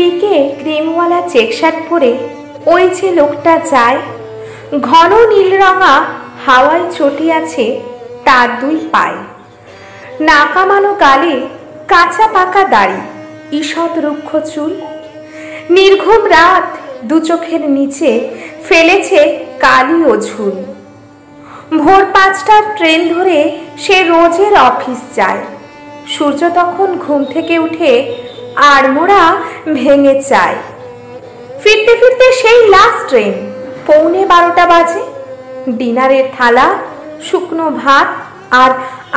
ফিকে ক্রিমওয়ালা check shirt পরে ওই যে লোকটা যায়, ঘন নীলরঙা হাওয়ায় চটি আছে তার দুই পায়ে, নাকামানো গালে কাঁচা পাকা দাড়ি, ঈষৎ রুক্ষ চুল, নির্ঘুম রাত দু চোখের নিচে ফেলেছে কালি ও ঝুল। ভোর 5টার ট্রেন ধরে সে রোজের অফিস যায়। সূর্য তখন ঘুম থেকে উঠে আড়মোড়া ভেঙে চায়। ফিরতে ফিরতে সেই লাস্ট ট্রেন, 11:15 বাজে। ডিনারের থালা, শুকনো ভাত আর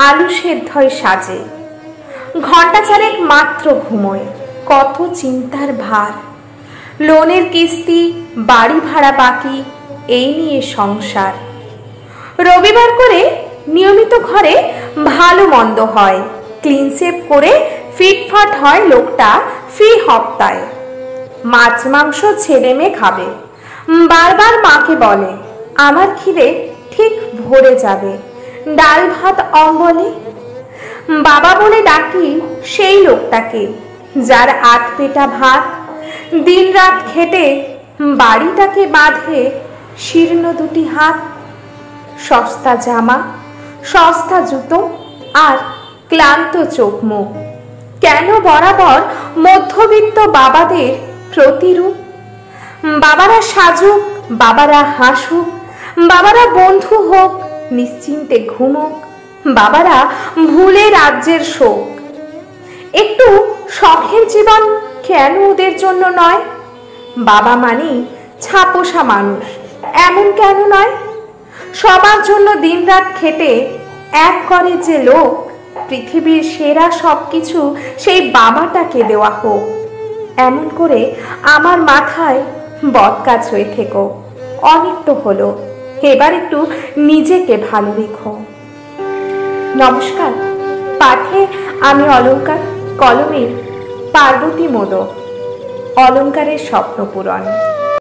আলু সেদ্ধয় সাজে। ঘন্টা চারেক মাত্র ঘুমোয়, কত চিন্তার ভার। লোনের কিস্তি, বাড়ি ভাড়া বাকি, এই নিয়ে সংসার। রবিবার করে নিয়মিত ঘরে ভালো মন্দ হয়, ক্লিন শেভ করে ফিটফাট হয় লোকটা ফি হপ্তায়। মাছ মাংস ছেলে মেয়ে খাবে, বারবার মাকে বলে আমার খিদে ঠিক ভরে যাবে, ডাল ভাত অম্বলে। বাবা বলে ডাকি সেই লোকটাকে, যার আধ পেটা ভাত, দিন রাত খেটে বাড়িটাকে বাঁধে শীর্ণ দুটি হাত। সস্তা জামা, সস্তা জুতো আর ক্লান্ত চোখ মুখ, কেন বরাবর মধ্যবিত্ত বাবাদের প্রতিরূপ। বাবারা সাজুক, বাবারা হাসুক, বাবারা বন্ধু হোক, নিশ্চিন্তে ঘুমুক, বাবারা ভুলে রাজ্যের শোক। একটু শখের জীবন কেন ওদের জন্য নয়? বাবা মানে ছাপোষা মানুষ, এমন কেন নয়? সবার জন্য দিনরাত খেটে এক করে যে লোক, পৃথিবীর সেরা সবকিছু সেই বাবাটাকে দেওয়া হোক। এমন করে আমার মাথায় বদকাজ হয়ে থেকো। অনেক তো হলো, এবার একটু নিজেকে ভালো রেখো। নমস্কার। পাঠে আমি অলঙ্কার, কলমে পার্বতী মোদক। অলঙ্কারের স্বপ্ন পূরণ।